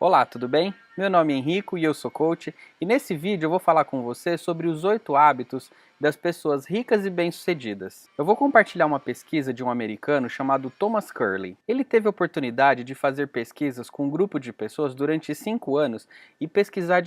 Olá, tudo bem? Meu nome é Henrico e eu sou coach, e nesse vídeo eu vou falar com você sobre os 8 hábitos das pessoas ricas e bem-sucedidas. Eu vou compartilhar uma pesquisa de um americano chamado Thomas Curley. Ele teve a oportunidade de fazer pesquisas com um grupo de pessoas durante 5 anos e pesquisar a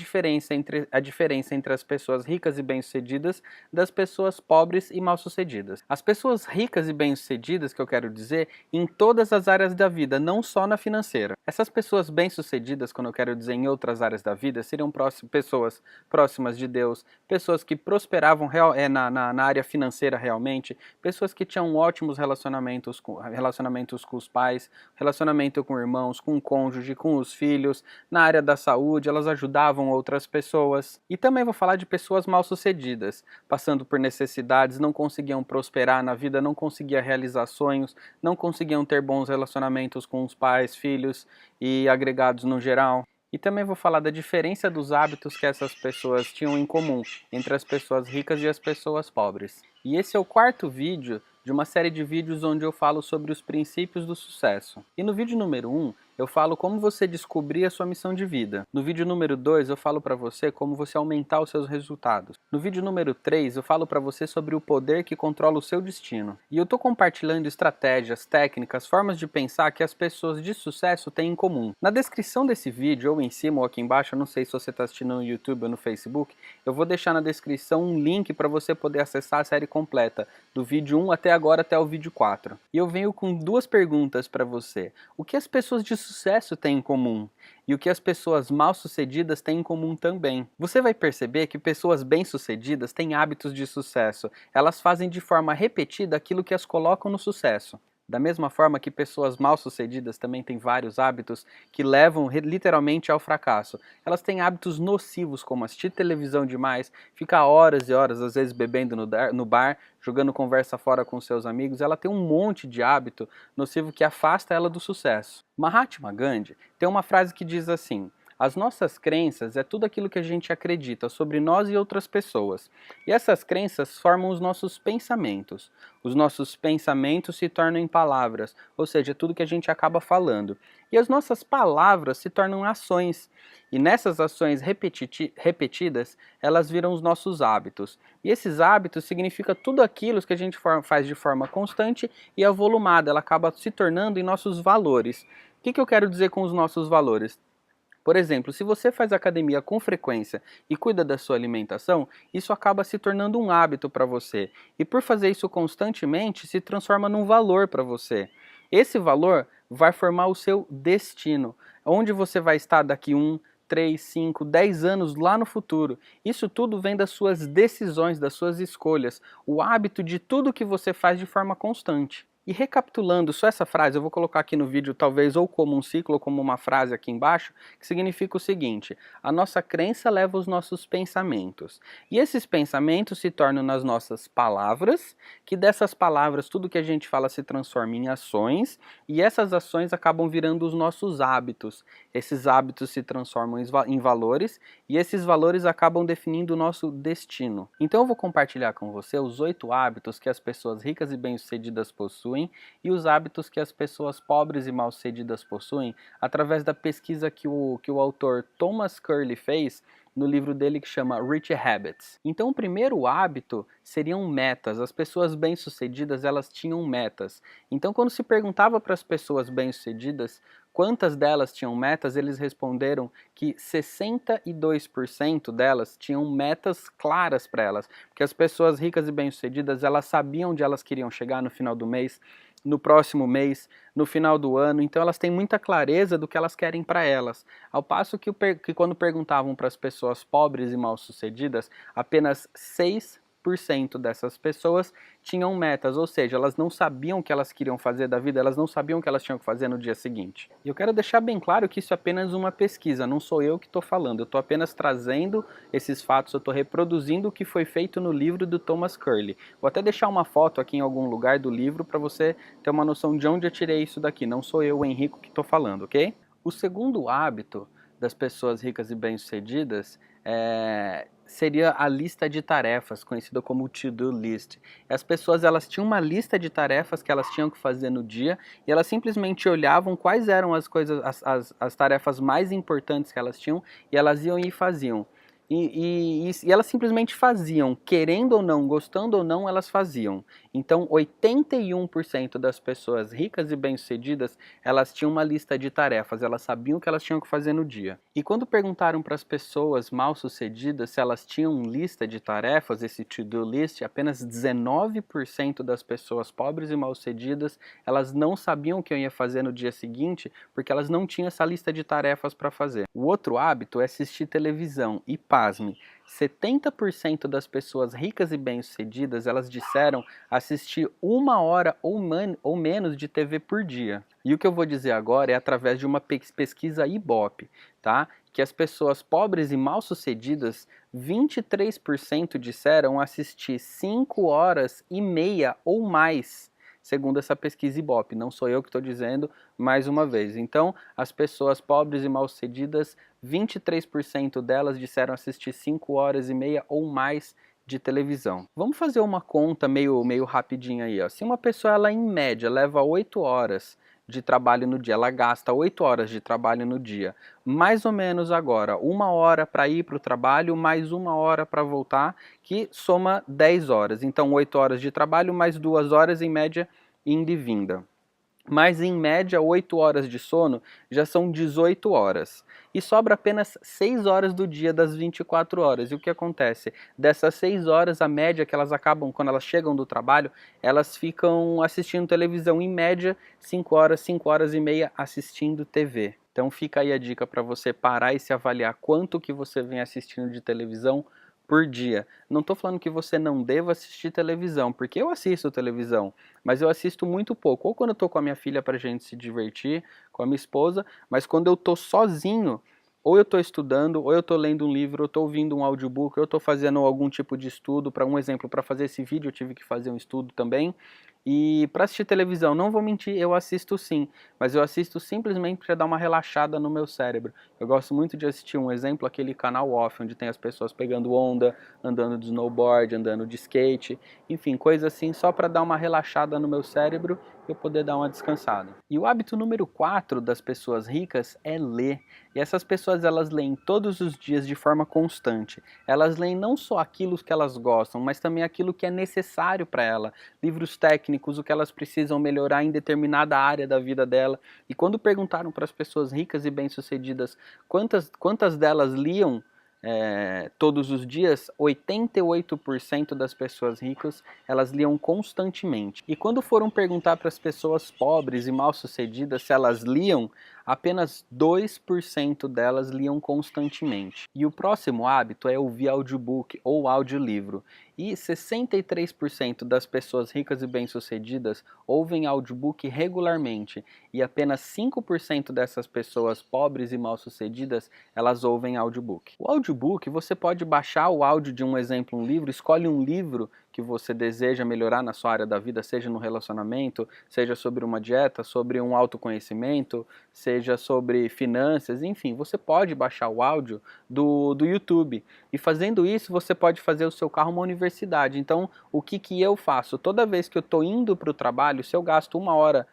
diferença entre as pessoas ricas e bem-sucedidas das pessoas pobres e mal-sucedidas. As pessoas ricas e bem-sucedidas, que eu quero dizer, em todas as áreas da vida, não só na financeira. Essas pessoas bem-sucedidas, quando eu quero dizer em outras áreas da vida, seriam pessoas próximas de Deus, pessoas que prosperavam na área financeira realmente, pessoas que tinham ótimos relacionamentos com os pais, relacionamento com irmãos, com o cônjuge, com os filhos, na área da saúde, elas ajudavam outras pessoas. E também vou falar de pessoas mal-sucedidas, passando por necessidades, não conseguiam prosperar na vida, não conseguiam realizar sonhos, não conseguiam ter bons relacionamentos com os pais, filhos e agregados no geral. E também vou falar da diferença dos hábitos que essas pessoas tinham em comum entre as pessoas ricas e as pessoas pobres. E esse é o quarto vídeo de uma série de vídeos onde eu falo sobre os princípios do sucesso. E no vídeo número 1, eu falo como você descobrir a sua missão de vida. No vídeo número 2, eu falo para você como você aumentar os seus resultados. No vídeo número 3, eu falo para você sobre o poder que controla o seu destino. E eu estou compartilhando estratégias, técnicas, formas de pensar que as pessoas de sucesso têm em comum. Na descrição desse vídeo, ou em cima ou aqui embaixo, eu não sei se você está assistindo no YouTube ou no Facebook, eu vou deixar na descrição um link para você poder acessar a série completa, do vídeo 1 até agora até o vídeo 4. E eu venho com duas perguntas para você. O que as pessoas de sucesso têm em comum? E o que as pessoas mal-sucedidas têm em comum também? Você vai perceber que pessoas bem-sucedidas têm hábitos de sucesso. Elas fazem de forma repetida aquilo que as colocam no sucesso. Da mesma forma que pessoas mal-sucedidas também têm vários hábitos que levam literalmente ao fracasso. Elas têm hábitos nocivos como assistir televisão demais, ficar horas e horas, às vezes bebendo no bar, jogando conversa fora com seus amigos. Ela tem um monte de hábito nocivo que afasta ela do sucesso. Mahatma Gandhi tem uma frase que diz assim: as nossas crenças é tudo aquilo que a gente acredita sobre nós e outras pessoas. E essas crenças formam os nossos pensamentos. Os nossos pensamentos se tornam em palavras, ou seja, tudo que a gente acaba falando. E as nossas palavras se tornam ações. E nessas ações repetidas, elas viram os nossos hábitos. E esses hábitos significam tudo aquilo que a gente faz de forma constante e avolumada. Ela acaba se tornando em nossos valores. O que eu quero dizer com os nossos valores? Por exemplo, se você faz academia com frequência e cuida da sua alimentação, isso acaba se tornando um hábito para você. E por fazer isso constantemente, se transforma num valor para você. Esse valor vai formar o seu destino, onde você vai estar daqui 1, 3, 5, 10 anos lá no futuro. Isso tudo vem das suas decisões, das suas escolhas, o hábito de tudo que você faz de forma constante. E recapitulando só essa frase, eu vou colocar aqui no vídeo talvez ou como um ciclo ou como uma frase aqui embaixo, que significa o seguinte: a nossa crença leva os nossos pensamentos. E esses pensamentos se tornam nas nossas palavras, que dessas palavras tudo que a gente fala se transforma em ações, e essas ações acabam virando os nossos hábitos. Esses hábitos se transformam em valores, e esses valores acabam definindo o nosso destino. Então eu vou compartilhar com você os 8 hábitos que as pessoas ricas e bem-sucedidas possuem e os hábitos que as pessoas pobres e mal-sucedidas possuem através da pesquisa que o autor Thomas Curley fez no livro dele que chama Rich Habits. Então o primeiro hábito seriam metas. As pessoas bem-sucedidas, elas tinham metas. Então quando se perguntava para as pessoas bem-sucedidas quantas delas tinham metas, eles responderam que 62% delas tinham metas claras para elas, porque as pessoas ricas e bem-sucedidas, elas sabiam onde elas queriam chegar no final do mês, no próximo mês, no final do ano, então elas têm muita clareza do que elas querem para elas. Ao passo que quando perguntavam para as pessoas pobres e mal-sucedidas, apenas 6% dessas pessoas tinham metas, ou seja, elas não sabiam o que elas queriam fazer da vida, elas não sabiam o que elas tinham que fazer no dia seguinte. E eu quero deixar bem claro que isso é apenas uma pesquisa, não sou eu que estou falando, eu estou apenas trazendo esses fatos, eu estou reproduzindo o que foi feito no livro do Thomas Curley. Vou até deixar uma foto aqui em algum lugar do livro para você ter uma noção de onde eu tirei isso daqui, não sou eu, o Henrico, que estou falando, ok? O segundo hábito das pessoas ricas e bem-sucedidas seria a lista de tarefas, conhecida como to-do list. As pessoas, elas tinham uma lista de tarefas que elas tinham que fazer no dia e elas simplesmente olhavam quais eram as coisas, as tarefas mais importantes que elas tinham e elas iam e faziam. E elas simplesmente faziam, querendo ou não, gostando ou não, elas faziam. Então, 81% das pessoas ricas e bem-sucedidas, elas tinham uma lista de tarefas, elas sabiam o que elas tinham que fazer no dia. E quando perguntaram para as pessoas mal-sucedidas se elas tinham lista de tarefas, esse to-do list, apenas 19% das pessoas pobres e mal-sucedidas, elas não sabiam o que eu ia fazer no dia seguinte, porque elas não tinham essa lista de tarefas para fazer. O outro hábito é assistir televisão e pasme, 70% das pessoas ricas e bem-sucedidas, elas disseram assistir 1 hora ou menos de TV por dia. E o que eu vou dizer agora é através de uma pesquisa Ibope, tá? Que as pessoas pobres e mal-sucedidas, 23% disseram assistir 5 horas e meia ou mais, segundo essa pesquisa Ibope. Não sou eu que estou dizendo, mais uma vez. Então, as pessoas pobres e mal-sucedidas, 23% delas disseram assistir 5 horas e meia ou mais de televisão. Vamos fazer uma conta meio rapidinha aí, ó. Se uma pessoa, ela em média leva 8 horas de trabalho no dia, ela gasta 8 horas de trabalho no dia, mais ou menos agora, 1 hora para ir para o trabalho, mais 1 hora para voltar, que soma 10 horas. Então, 8 horas de trabalho, mais 2 horas em média, indo e vinda. Mas em média 8 horas de sono já são 18 horas. E sobra apenas 6 horas do dia das 24 horas. E o que acontece? Dessas 6 horas, a média que elas acabam, quando elas chegam do trabalho, elas ficam assistindo televisão, em média 5 horas e meia assistindo TV. Então fica aí a dica para você parar e se avaliar quanto que você vem assistindo de televisão por dia. Não estou falando que você não deva assistir televisão, porque eu assisto televisão, mas eu assisto muito pouco. Ou quando eu estou com a minha filha para a gente se divertir, com a minha esposa, mas quando eu estou sozinho, ou eu estou estudando, ou eu estou lendo um livro, ou eu estou ouvindo um audiobook, ou eu estou fazendo algum tipo de estudo. Para um exemplo, para fazer esse vídeo eu tive que fazer um estudo também. E para assistir televisão, não vou mentir, eu assisto sim, mas eu assisto simplesmente para dar uma relaxada no meu cérebro. Eu gosto muito de assistir, um exemplo, aquele canal Off, onde tem as pessoas pegando onda, andando de snowboard, andando de skate, enfim, coisa assim, só para dar uma relaxada no meu cérebro e eu poder dar uma descansada. E o hábito número 4 das pessoas ricas é ler. E essas pessoas, elas leem todos os dias de forma constante. Elas leem não só aquilo que elas gostam, mas também aquilo que é necessário para ela. Livros técnicos, o que elas precisam melhorar em determinada área da vida dela. E quando perguntaram para as pessoas ricas e bem-sucedidas quantas delas liam todos os dias, 88% das pessoas ricas, elas liam constantemente. E quando foram perguntar para as pessoas pobres e mal-sucedidas se elas liam, apenas 2% delas liam constantemente. E o próximo hábito é ouvir audiobook ou audiolivro. E 63% das pessoas ricas e bem-sucedidas ouvem audiobook regularmente. E apenas 5% dessas pessoas pobres e mal-sucedidas, elas ouvem audiobook. O audiobook, você pode baixar o áudio de um exemplo, um livro, escolhe um livro que você deseja melhorar na sua área da vida, seja no relacionamento, seja sobre uma dieta, sobre um autoconhecimento, seja sobre finanças, enfim, você pode baixar o áudio do YouTube. E fazendo isso, você pode fazer o seu carro uma universidade. Então, o que eu faço? Toda vez que eu estou indo para o trabalho, se eu gasto 1 hora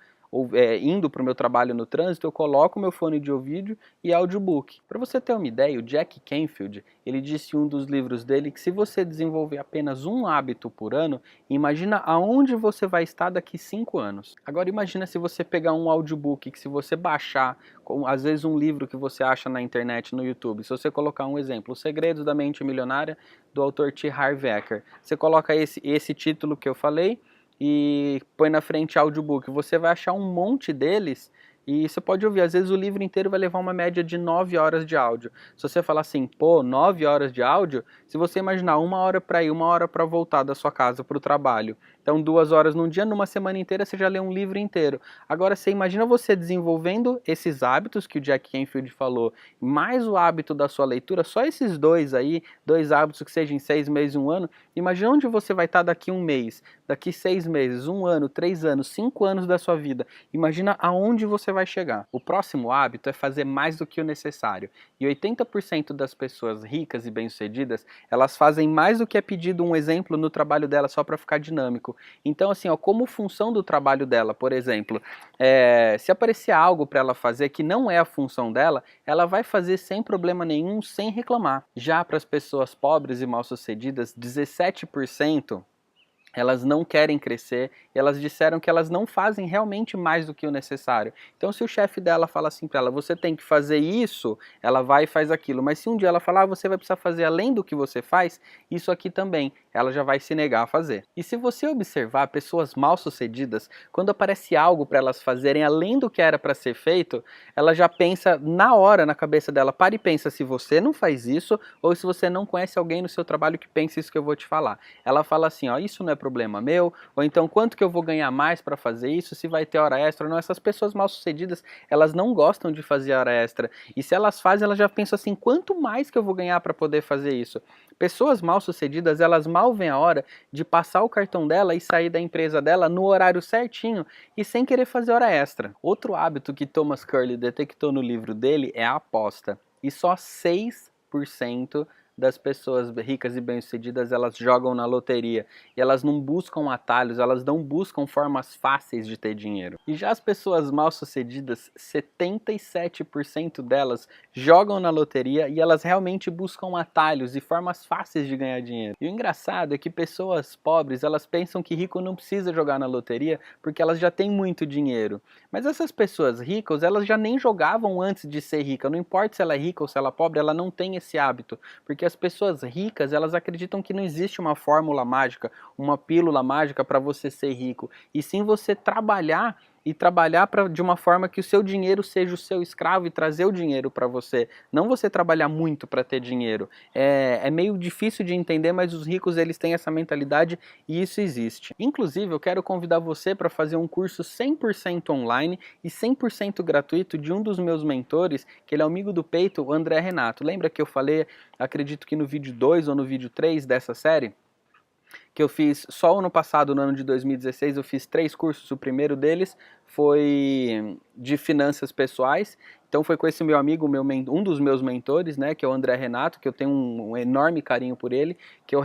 indo para o meu trabalho no trânsito, eu coloco meu fone de ouvido e audiobook. Para você ter uma ideia, o Jack Canfield, ele disse em um dos livros dele que se você desenvolver apenas um hábito por ano, imagina aonde você vai estar daqui 5 anos. Agora imagina se você pegar um audiobook, que se você baixar, às vezes um livro que você acha na internet, no YouTube, se você colocar um exemplo, Os Segredos da Mente Milionária, do autor T. Harv Eker, você coloca esse título que eu falei, e põe na frente audiobook, você vai achar um monte deles e você pode ouvir, às vezes o livro inteiro vai levar uma média de 9 horas de áudio. Se você falar assim, pô, 9 horas de áudio, se você imaginar 1 hora para ir, 1 hora para voltar da sua casa para o trabalho Então 2 horas num dia, numa semana inteira você já lê um livro inteiro. Agora você imagina você desenvolvendo esses hábitos que o Jack Canfield falou, mais o hábito da sua leitura, só esses dois aí, 2 hábitos que sejam em 6 meses e 1 ano, imagina onde você vai estar daqui 1 mês, daqui 6 meses, 1 ano, 3 anos, 5 anos da sua vida. Imagina aonde você vai chegar. O próximo hábito é fazer mais do que o necessário. E 80% das pessoas ricas e bem-sucedidas, elas fazem mais do que é pedido, um exemplo no trabalho dela só para ficar dinâmico. Então, assim, ó, como função do trabalho dela, por exemplo, se aparecer algo para ela fazer que não é a função dela, ela vai fazer sem problema nenhum, sem reclamar. Já para as pessoas pobres e mal-sucedidas, 17% elas não querem crescer, e elas disseram que elas não fazem realmente mais do que o necessário. Então se o chefe dela fala assim para ela, você tem que fazer isso, ela vai e faz aquilo. Mas se um dia ela falar, você vai precisar fazer além do que você faz, isso aqui também, ela já vai se negar a fazer. E se você observar pessoas mal-sucedidas, quando aparece algo para elas fazerem além do que era para ser feito, ela já pensa na hora, na cabeça dela, para e pensa se você não faz isso, ou se você não conhece alguém no seu trabalho que pensa isso que eu vou te falar. Ela fala assim, ó, isso não é problema meu, ou então quanto que eu vou ganhar mais para fazer isso, se vai ter hora extra ou não. Essas pessoas mal sucedidas, elas não gostam de fazer hora extra, e se elas fazem, elas já pensam assim, quanto mais que eu vou ganhar para poder fazer isso. Pessoas mal sucedidas, elas mal veem a hora de passar o cartão dela e sair da empresa dela no horário certinho e sem querer fazer hora extra. Outro hábito que Thomas Curley detectou no livro dele é a aposta, e só 6% das pessoas ricas e bem-sucedidas, elas jogam na loteria, e elas não buscam atalhos, elas não buscam formas fáceis de ter dinheiro. E já as pessoas mal-sucedidas, 77% delas jogam na loteria e elas realmente buscam atalhos e formas fáceis de ganhar dinheiro. E o engraçado é que pessoas pobres, elas pensam que rico não precisa jogar na loteria porque elas já têm muito dinheiro. Mas essas pessoas ricas, elas já nem jogavam antes de ser rica. Não importa se ela é rica ou se ela é pobre, ela não tem esse hábito, porque as pessoas ricas, elas acreditam que não existe uma fórmula mágica, uma pílula mágica para você ser rico, e sim você trabalhar e trabalhar de uma forma que o seu dinheiro seja o seu escravo e trazer o dinheiro para você, não você trabalhar muito para ter dinheiro. É meio difícil de entender, mas os ricos, eles têm essa mentalidade e isso existe. Inclusive, eu quero convidar você para fazer um curso 100% online e 100% gratuito de um dos meus mentores, que ele é amigo do peito, o André Renato. Lembra que eu falei, acredito que no vídeo 2 ou no vídeo 3 dessa série, que eu fiz só ano passado, no ano de 2016, eu fiz 3 cursos. O primeiro deles foi de finanças pessoais, então foi com esse meu amigo, um dos meus mentores, né, que é o André Renato, que eu tenho um enorme carinho por ele, que eu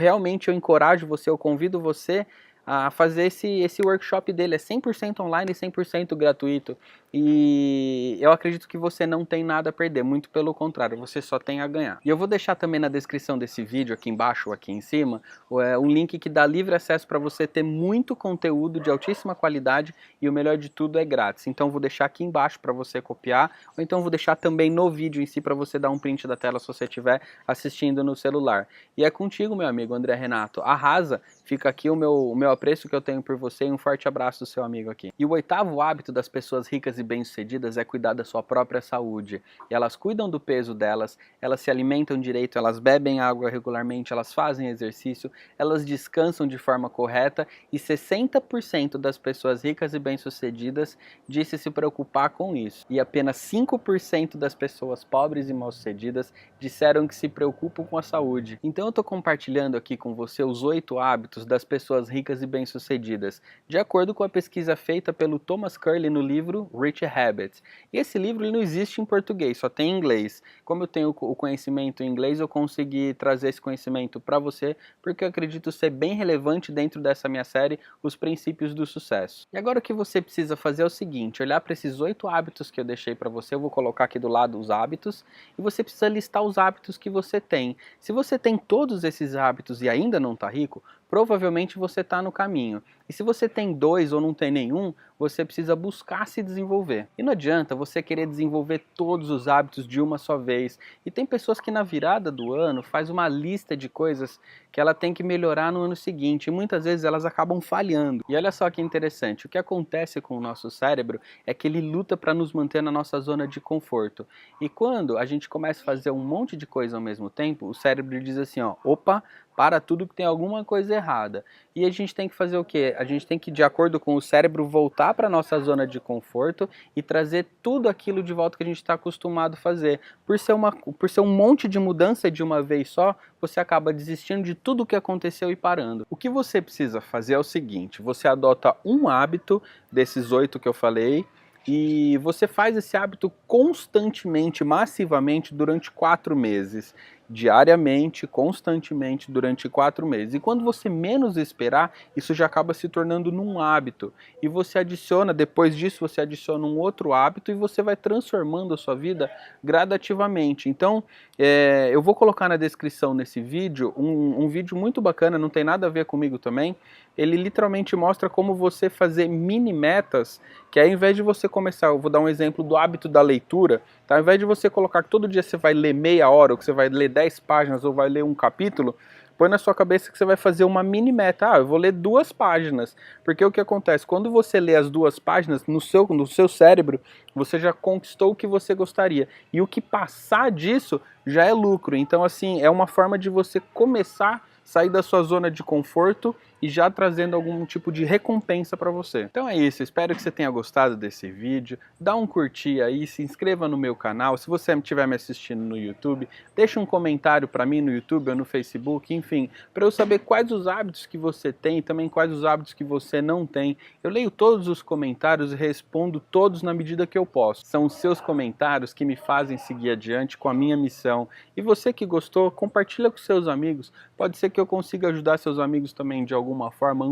encorajo você, eu convido você a fazer esse workshop dele. É 100% online e 100% gratuito, e eu acredito que você não tem nada a perder, muito pelo contrário, você só tem a ganhar. E eu vou deixar também na descrição desse vídeo, aqui embaixo ou aqui em cima, um link que dá livre acesso para você ter muito conteúdo de altíssima qualidade, e o melhor de tudo é grátis. Então vou deixar aqui embaixo para você copiar, ou então vou deixar também no vídeo em si para você dar um print da tela se você estiver assistindo no celular. E é contigo, meu amigo André Renato, arrasa, fica aqui o meu apreço que eu tenho por você, e um forte abraço do seu amigo aqui. E o 8º hábito das pessoas ricas e bem-sucedidas é cuidar da sua própria saúde. E elas cuidam do peso delas, elas se alimentam direito, elas bebem água regularmente, elas fazem exercício, elas descansam de forma correta, e 60% das pessoas ricas e bem-sucedidas disse se preocupar com isso. E apenas 5% das pessoas pobres e mal-sucedidas disseram que se preocupam com a saúde. Então eu estou compartilhando aqui com você os 8 hábitos das pessoas ricas e bem-sucedidas, de acordo com a pesquisa feita pelo Thomas Curley no livro Rich Habits. E esse livro ele não existe em português, só tem em inglês. Como eu tenho o conhecimento em inglês, eu consegui trazer esse conhecimento para você, porque eu acredito ser bem relevante dentro dessa minha série, os princípios do sucesso. E agora o que você precisa fazer é o seguinte, olhar para esses 8 hábitos que eu deixei para você, eu vou colocar aqui do lado os hábitos, e você precisa listar os hábitos que você tem. Se você tem todos esses hábitos e ainda não está rico, provavelmente você está no caminho. E se você tem 2 ou não tem nenhum, você precisa buscar se desenvolver. E não adianta você querer desenvolver todos os hábitos de uma só vez. E tem pessoas que na virada do ano faz uma lista de coisas que ela tem que melhorar no ano seguinte. E muitas vezes elas acabam falhando. E olha só que interessante, o que acontece com o nosso cérebro é que ele luta para nos manter na nossa zona de conforto. E quando a gente começa a fazer um monte de coisa ao mesmo tempo, o cérebro diz assim, ó, opa, para tudo que tem alguma coisa errada. E a gente tem que fazer o quê? A gente tem que, de acordo com o cérebro, voltar para a nossa zona de conforto e trazer tudo aquilo de volta que a gente está acostumado a fazer. Por ser um monte de mudança de uma vez só, você acaba desistindo de tudo o que aconteceu e parando. O que você precisa fazer é o seguinte: você adota um hábito desses 8 que eu falei, e você faz esse hábito constantemente, massivamente, durante 4 meses. Diariamente, constantemente, durante 4 meses. E quando você menos esperar, isso já acaba se tornando num hábito. E você adiciona, depois disso, você adiciona um outro hábito e você vai transformando a sua vida gradativamente. Então, eu vou colocar na descrição nesse vídeo um vídeo muito bacana, não tem nada a ver comigo também. Ele literalmente mostra como você fazer mini metas, que ao invés de você começar, eu vou dar um exemplo do hábito da leitura, tá? Ao invés de você colocar que todo dia você vai ler meia hora, ou que você vai ler 10 páginas, ou vai ler um capítulo, põe na sua cabeça que você vai fazer uma mini meta. Eu vou ler 2 páginas, porque o que acontece? Quando você lê as 2 páginas, no seu cérebro, você já conquistou o que você gostaria, e o que passar disso já é lucro. Então, assim, é uma forma de você começar sair da sua zona de conforto e já trazendo algum tipo de recompensa para você. Então é isso, espero que você tenha gostado desse vídeo. Dá um curtir aí, se inscreva no meu canal. Se você estiver me assistindo no YouTube, deixa um comentário para mim no YouTube ou no Facebook, enfim, para eu saber quais os hábitos que você tem e também quais os hábitos que você não tem. Eu leio todos os comentários e respondo todos na medida que eu posso. São os seus comentários que me fazem seguir adiante com a minha missão. E você que gostou, compartilha com seus amigos. Pode ser que eu consiga ajudar seus amigos também de alguma forma,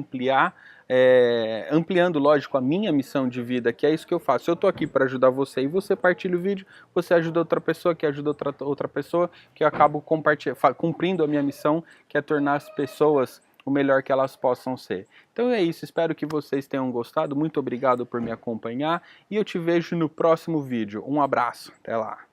ampliando, lógico, a minha missão de vida, que é isso que eu faço. Eu tô aqui para ajudar você e você partilha o vídeo, você ajuda outra pessoa, que ajuda outra pessoa, que eu acabo cumprindo a minha missão, que é tornar as pessoas o melhor que elas possam ser. Então é isso, espero que vocês tenham gostado, muito obrigado por me acompanhar e eu te vejo no próximo vídeo. Um abraço, até lá!